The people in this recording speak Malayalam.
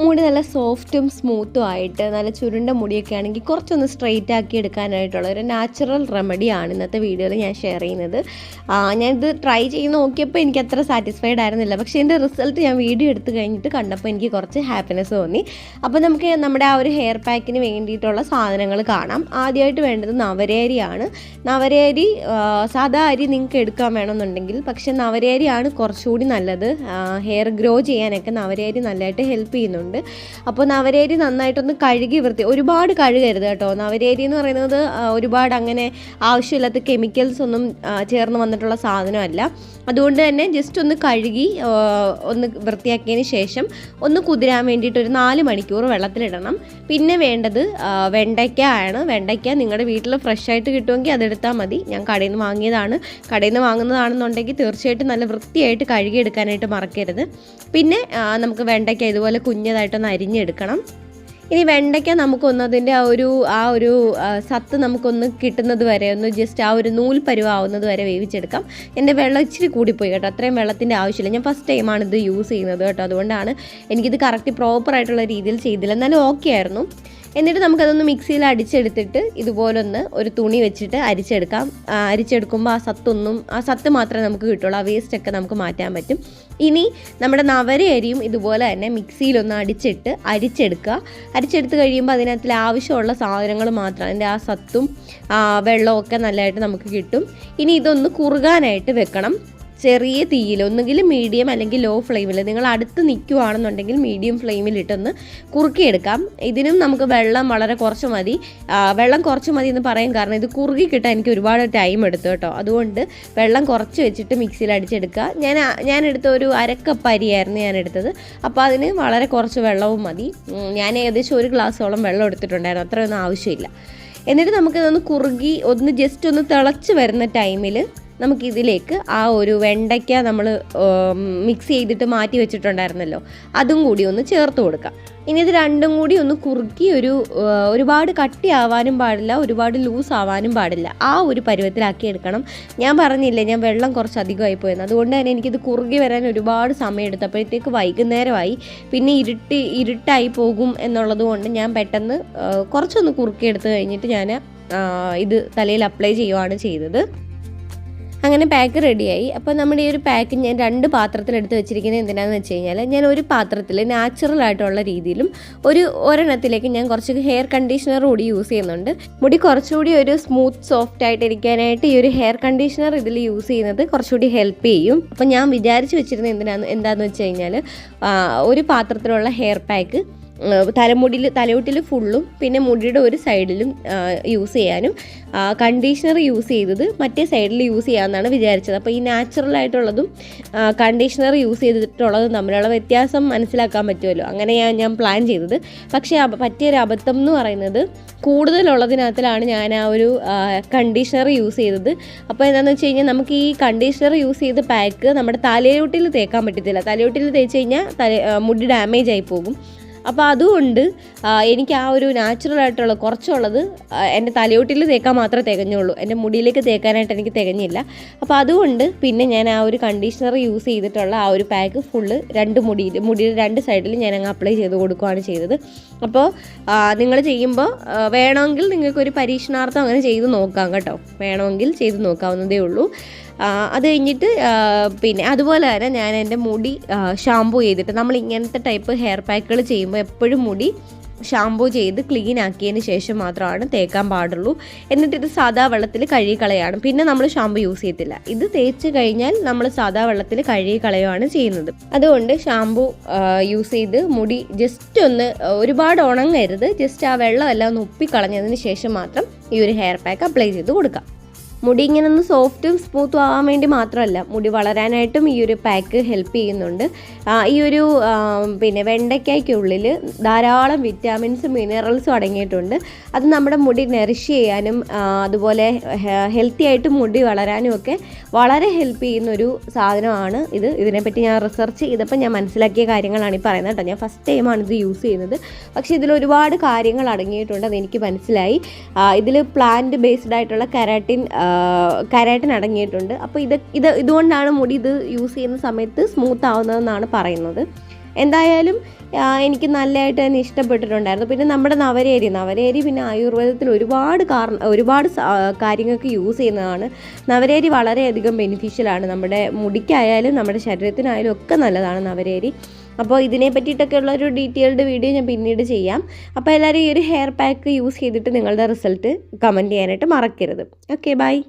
മുടി നല്ല സോഫ്റ്റും സ്മൂത്തും ആയിട്ട് നല്ല ചുരുണ്ട മുടിയൊക്കെ ആണെങ്കിൽ കുറച്ചൊന്ന് സ്ട്രെയിറ്റ് ആക്കി എടുക്കാനായിട്ടുള്ള ഒരു നാച്ചുറൽ റെമഡിയാണ് ഇന്നത്തെ വീഡിയോയിൽ ഞാൻ ഷെയർ ചെയ്യുന്നത്. ഞാനിത് ട്രൈ ചെയ്ത് നോക്കിയപ്പോൾ എനിക്ക് അത്ര സാറ്റിസ്ഫൈഡ് ആയിരുന്നില്ല, പക്ഷേ എൻ്റെ റിസൾട്ട് ഞാൻ വീഡിയോ എടുത്ത് കഴിഞ്ഞിട്ട് കണ്ടപ്പോൾ എനിക്ക് കുറച്ച് ഹാപ്പിനെസ് തോന്നി. അപ്പോൾ നമുക്ക് നമ്മുടെ ആ ഒരു ഹെയർ പാക്കിന് വേണ്ടിയിട്ടുള്ള സാധനങ്ങൾ കാണാം. ആദ്യമായിട്ട് വേണ്ടത് നവരയരിയാണ്. നവരയരി സാധാ അരി നിങ്ങൾക്ക് എടുക്കാൻ വേണമെന്നുണ്ടെങ്കിൽ, പക്ഷേ നവരയരിയാണ് കുറച്ചുകൂടി നല്ലത്. ഹെയർ ഗ്രോ ചെയ്യാനൊക്കെ നവരയരി നല്ലതായിട്ട് ഹെൽപ്പ് ചെയ്യുന്നുണ്ട്. അപ്പോൾ നവരേരി നന്നായിട്ടൊന്ന് കഴുകി ഒരുപാട് കഴുകരുത് കേട്ടോ. നവരേരി എന്ന് പറയുന്നത് ഒരുപാട് അങ്ങനെ ആവശ്യമില്ലാത്ത കെമിക്കൽസ് ഒന്നും ചേർന്ന് വന്നിട്ടുള്ള സാധനമല്ല. അതുകൊണ്ട് തന്നെ ജസ്റ്റ് ഒന്ന് കഴുകി ഒന്ന് വൃത്തിയാക്കിയതിന് ശേഷം ഒന്ന് കുതിരാൻ വേണ്ടിയിട്ട് ഒരു 4 മണിക്കൂർ വെള്ളത്തിലിടണം. പിന്നെ വേണ്ടത് വെണ്ടയ്ക്ക ആണ്. വെണ്ടയ്ക്ക നിങ്ങളുടെ വീട്ടിൽ ഫ്രഷ് ആയിട്ട് കിട്ടുമെങ്കിൽ അതെടുത്താൽ മതി. ഞാൻ കടയിൽ നിന്ന് വാങ്ങിയതാണ്. കടയിൽ നിന്ന് വാങ്ങുന്നതാണെന്നുണ്ടെങ്കിൽ തീർച്ചയായിട്ടും നല്ല വൃത്തിയായിട്ട് കഴുകിയെടുക്കാനായിട്ട് മറക്കരുത്. പിന്നെ നമുക്ക് വെണ്ടയ്ക്ക ഇതുപോലെ കുഞ്ഞതായിട്ടൊന്ന് അരിഞ്ഞെടുക്കണം. ഇനി വെണ്ടയ്ക്ക നമുക്കൊന്ന് അതിൻ്റെ ആ ഒരു സത്ത് നമുക്കൊന്ന് കിട്ടുന്നത് വരെ ഒന്ന് ജസ്റ്റ് ആ ഒരു നൂൽ പരുവാവുന്നത് വരെ വേവിച്ചെടുക്കാം. എൻ്റെ വെള്ളം ഇച്ചിരി കൂടിപ്പോയി കേട്ടോ, അത്രയും വെള്ളത്തിൻ്റെ ആവശ്യമില്ല. ഞാൻ ഫസ്റ്റ് ടൈമാണ് ഇത് യൂസ് ചെയ്യുന്നത് കേട്ടോ, അതുകൊണ്ടാണ് എനിക്കിത് കറക്റ്റ് പ്രോപ്പറായിട്ടുള്ള രീതിയിൽ ചെയ്തില്ല, എന്നാലും ഓക്കെ ആയിരുന്നു. എന്നിട്ട് നമുക്കതൊന്ന് മിക്സിയിൽ അടിച്ചെടുത്തിട്ട് ഇതുപോലൊന്ന് ഒരു തുണി വെച്ചിട്ട് അരിച്ചെടുക്കാം. അരിച്ചെടുക്കുമ്പോൾ ആ സത്ത് മാത്രമേ നമുക്ക് കിട്ടുള്ളൂ, ആ വേസ്റ്റൊക്കെ നമുക്ക് മാറ്റാൻ പറ്റും. ഇനി നമ്മുടെ നവരയരിയും ഇതുപോലെ തന്നെ മിക്സിയിലൊന്ന് അരിച്ചെടുത്ത് കഴിയുമ്പോൾ അതിനകത്തിൽ ആവശ്യമുള്ള സാധനങ്ങൾ മാത്രം, അതിൻ്റെ ആ സത്തും വെള്ളമൊക്കെ നല്ലതായിട്ട് നമുക്ക് കിട്ടും. ഇനി ഇതൊന്ന് കുറുകാനായിട്ട് വെക്കണം ചെറിയ തീയിൽ, ഒന്നുകിൽ മീഡിയം അല്ലെങ്കിൽ ലോ ഫ്ലെയിമിൽ. നിങ്ങൾ അടുത്ത് നിൽക്കുവാണെന്നുണ്ടെങ്കിൽ മീഡിയം ഫ്ലെയിമിലിട്ടൊന്ന് കുറുക്കിയെടുക്കാം. ഇതിനും നമുക്ക് വെള്ളം വളരെ കുറച്ച് മതി. വെള്ളം കുറച്ച് മതി എന്ന് പറയും, കാരണം ഇത് കുറുകി കിട്ടാൻ എനിക്ക് ഒരുപാട് ടൈം എടുത്തു കേട്ടോ. അതുകൊണ്ട് വെള്ളം കുറച്ച് വെച്ചിട്ട് മിക്സിയിൽ അടിച്ചെടുക്കുക. ഞാൻ എടുത്ത ഒരു 1/2 കപ്പ് അരിയായിരുന്നു ഞാൻ എടുത്തത്. അപ്പോൾ അതിന് വളരെ കുറച്ച് വെള്ളവും മതി. ഞാൻ ഏകദേശം 1 ഗ്ലാസ്സോളം വെള്ളം എടുത്തിട്ടുണ്ടായിരുന്നു, അത്രയൊന്നും ആവശ്യമില്ല. എന്നിട്ട് നമുക്കിതൊന്ന് കുറുകി ജസ്റ്റ് ഒന്ന് തിളച്ച് വരുന്ന ടൈമിൽ നമുക്കിതിലേക്ക് ആ ഒരു വെണ്ടയ്ക്ക നമ്മൾ മിക്സ് ചെയ്തിട്ട് മാറ്റി വെച്ചിട്ടുണ്ടായിരുന്നല്ലോ, അതും കൂടി ഒന്ന് ചേർത്ത് കൊടുക്കാം. ഇനി ഇത് രണ്ടും കൂടി ഒന്ന് കുറുക്കി ഒരുപാട് കട്ടിയാവാനും പാടില്ല, ഒരുപാട് ലൂസ് ആവാനും പാടില്ല, ആ ഒരു പരുവത്തിലാക്കി എടുക്കണം. ഞാൻ പറഞ്ഞില്ലേ, ഞാൻ വെള്ളം കുറച്ച് അധികമായി പോയെന്ന്, അതുകൊണ്ട് തന്നെ എനിക്കിത് കുറുകി വരാൻ ഒരുപാട് സമയം എടുത്തപ്പോഴത്തേക്ക് വൈകുന്നേരമായി. പിന്നെ ഇരുട്ടായി പോകും എന്നുള്ളത് കൊണ്ട് ഞാൻ പെട്ടെന്ന് കുറച്ചൊന്ന് കുറുക്കിയെടുത്ത് കഴിഞ്ഞിട്ട് ഞാൻ ഇത് തലയിൽ അപ്ലൈ ചെയ്യുകയാണ് ചെയ്തത്. അങ്ങനെ പാക്ക് റെഡിയായി. അപ്പോൾ നമ്മുടെ ഈ ഒരു പാക്ക് ഞാൻ 2 പാത്രത്തിലെടുത്ത് വെച്ചിരിക്കുന്നത് എന്തിനാണെന്ന് വെച്ച് കഴിഞ്ഞാൽ, ഞാൻ ഒരു പാത്രത്തിൽ നാച്ചുറൽ ആയിട്ടുള്ള രീതിയിലും ഒരെണ്ണത്തിലേക്ക് ഞാൻ കുറച്ച് ഹെയർ കണ്ടീഷണർ കൂടി യൂസ് ചെയ്യുന്നുണ്ട്. മുടി കുറച്ചുകൂടി ഒരു സ്മൂത്ത് സോഫ്റ്റ് ആയിട്ട് ഇരിക്കാനായിട്ട് ഈ ഒരു ഹെയർ കണ്ടീഷണർ ഇതിൽ യൂസ് ചെയ്യുന്നത് കുറച്ചുകൂടി ഹെൽപ്പ് ചെയ്യും. അപ്പോൾ ഞാൻ വിചാരിച്ച് വെച്ചിരുന്നത് എന്താണെന്ന് വെച്ച് കഴിഞ്ഞാൽ, ഒരു പാത്രത്തിലുള്ള ഹെയർ പാക്ക് തലയോട്ടിൽ ഫുള്ളും പിന്നെ മുടിയുടെ ഒരു സൈഡിലും യൂസ് ചെയ്യാനും, കണ്ടീഷണർ യൂസ് ചെയ്തത് മറ്റേ സൈഡിൽ യൂസ് ചെയ്യാമെന്നാണ് വിചാരിച്ചത്. അപ്പോൾ ഈ നാച്ചുറൽ ആയിട്ടുള്ളതും കണ്ടീഷണർ യൂസ് ചെയ്തിട്ടുള്ളതും തമ്മിലുള്ള വ്യത്യാസം മനസ്സിലാക്കാൻ പറ്റുമല്ലോ, അങ്ങനെയാണ് ഞാൻ പ്ലാൻ ചെയ്തത്. പക്ഷേ പറ്റിയൊരു അബദ്ധം എന്ന് പറയുന്നത്, കൂടുതലുള്ളതിനകത്തിലാണ് ഞാൻ ആ ഒരു കണ്ടീഷണർ യൂസ് ചെയ്തത്. അപ്പോൾ എന്താണെന്ന് വെച്ച് കഴിഞ്ഞാൽ, നമുക്ക് ഈ കണ്ടീഷണർ യൂസ് ചെയ്ത പാക്ക് നമ്മുടെ തലയോട്ടിൽ തേക്കാൻ പറ്റത്തില്ല. തലയോട്ടിൽ തേച്ച് കഴിഞ്ഞാൽ മുടി ഡാമേജ് ആയി പോകും. അപ്പോൾ അതുകൊണ്ട് എനിക്ക് ആ ഒരു നാച്ചുറലായിട്ടുള്ള കുറച്ചുള്ളത് എൻ്റെ തലയോട്ടിൽ തേക്കാൻ മാത്രമേ തികഞ്ഞുള്ളൂ, എൻ്റെ മുടിയിലേക്ക് തേക്കാനായിട്ട് എനിക്ക് തികഞ്ഞില്ല. അപ്പോൾ അതുകൊണ്ട് പിന്നെ ഞാൻ ആ ഒരു കണ്ടീഷണർ യൂസ് ചെയ്തിട്ടുള്ള ആ ഒരു പാക്ക് ഫുള്ള് മുടിയുടെ 2 സൈഡിൽ ഞാൻ അങ്ങ് അപ്ലൈ ചെയ്ത് കൊടുക്കുകയാണ് ചെയ്തത്. അപ്പോൾ നിങ്ങൾ ചെയ്യുമ്പോൾ വേണമെങ്കിൽ നിങ്ങൾക്കൊരു പരീക്ഷണാർത്ഥം അങ്ങനെ ചെയ്ത് നോക്കാം കേട്ടോ, വേണമെങ്കിൽ ചെയ്ത് നോക്കാവുന്നതേ ഉള്ളൂ. അത് കഴിഞ്ഞിട്ട് പിന്നെ അതുപോലെ തന്നെ ഞാൻ എൻ്റെ മുടി ഷാമ്പൂ ചെയ്തിട്ട്, നമ്മൾ ഇങ്ങനത്തെ ടൈപ്പ് ഹെയർ പാക്കുകൾ ചെയ്യുമ്പോൾ എപ്പോഴും മുടി ഷാമ്പൂ ചെയ്ത് ക്ലീൻ ആക്കിയതിന് ശേഷം മാത്രമാണ് തേക്കാൻ പാടുള്ളൂ. എന്നിട്ട് ഇത് സാധാ വെള്ളത്തിൽ കഴുകി കളയാണ്. പിന്നെ നമ്മൾ ഷാമ്പൂ യൂസ് ചെയ്യത്തില്ല. ഇത് തേച്ച് കഴിഞ്ഞാൽ നമ്മൾ സാധാ വെള്ളത്തിൽ കഴുകി കളയുകയാണ് ചെയ്യുന്നത്. അതുകൊണ്ട് ഷാമ്പൂ യൂസ് ചെയ്ത് മുടി ജസ്റ്റ് ഒന്ന് ഒരുപാട് ഉണങ്ങരുത്, ജസ്റ്റ് ആ വെള്ളമെല്ലാം ഒന്ന് ഉപ്പിക്കളഞ്ഞതിന് ശേഷം മാത്രം ഈ ഒരു ഹെയർ പാക്ക് അപ്ലൈ ചെയ്ത് കൊടുക്കാം. മുടി ഇങ്ങനെ ഒന്ന് സോഫ്റ്റും സ്മൂത്തും ആവാൻ വേണ്ടി മാത്രമല്ല, മുടി വളരാനായിട്ടും ഈ ഒരു പാക്ക് ഹെൽപ്പ് ചെയ്യുന്നുണ്ട്. ഈ ഒരു പിന്നെ വെണ്ടയ്ക്കയ്ക്കുള്ളിൽ ധാരാളം വിറ്റാമിൻസും മിനറൽസും അടങ്ങിയിട്ടുണ്ട്. അത് നമ്മുടെ മുടി നറിഷ് ചെയ്യാനും അതുപോലെ ഹെൽത്തി ആയിട്ട് മുടി വളരാനും ഒക്കെ വളരെ ഹെൽപ്പ് ചെയ്യുന്നൊരു സാധനമാണ് ഇത്. ഇതിനെപ്പറ്റി ഞാൻ റിസർച്ച് ചെയ്തപ്പോൾ ഞാൻ മനസ്സിലാക്കിയ കാര്യങ്ങളാണ് ഈ പറയുന്നത് കേട്ടോ. ഞാൻ ഫസ്റ്റ് ടൈമാണ് ഇത് യൂസ് ചെയ്യുന്നത്, പക്ഷേ ഇതിൽ ഒരുപാട് കാര്യങ്ങൾ അടങ്ങിയിട്ടുണ്ട്, അതെനിക്ക് മനസ്സിലായി. ഇതിൽ പ്ലാന്റ് ബേസ്ഡ് ആയിട്ടുള്ള കരാറ്റിൻ അടങ്ങിയിട്ടുണ്ട്. അപ്പോൾ ഇതുകൊണ്ടാണ് മുടി ഇത് യൂസ് ചെയ്യുന്ന സമയത്ത് സ്മൂത്ത് ആവുന്നതെന്നാണ് പറയുന്നത്. എന്തായാലും എനിക്ക് നല്ലതായിട്ട് തന്നെ ഇഷ്ടപ്പെട്ടിട്ടുണ്ടായിരുന്നു. പിന്നെ നമ്മുടെ നവരേരി പിന്നെ ആയുർവേദത്തിൽ ഒരുപാട് കാര്യങ്ങൾക്ക് യൂസ് ചെയ്യുന്നതാണ്. നവരേരി വളരെയധികം ബെനിഫിഷ്യലാണ്. നമ്മുടെ മുടിക്കായാലും നമ്മുടെ ശരീരത്തിനായാലും ഒക്കെ നല്ലതാണ് നവരേരി. അപ്പോൾ ഇതിനെ പറ്റിയിട്ടൊക്കെ ഉള്ളൊരു ഡീറ്റെയിൽഡ് വീഡിയോ ഞാൻ പിന്നീട് ചെയ്യാം. അപ്പോൾ എല്ലാവരും ഈ ഒരു ഹെയർ പാക്ക് യൂസ് ചെയ്തിട്ട് നിങ്ങളുടെ റിസൾട്ട് കമൻറ്റ് ചെയ്യാനായിട്ട് മറക്കരുത്. Okay, by.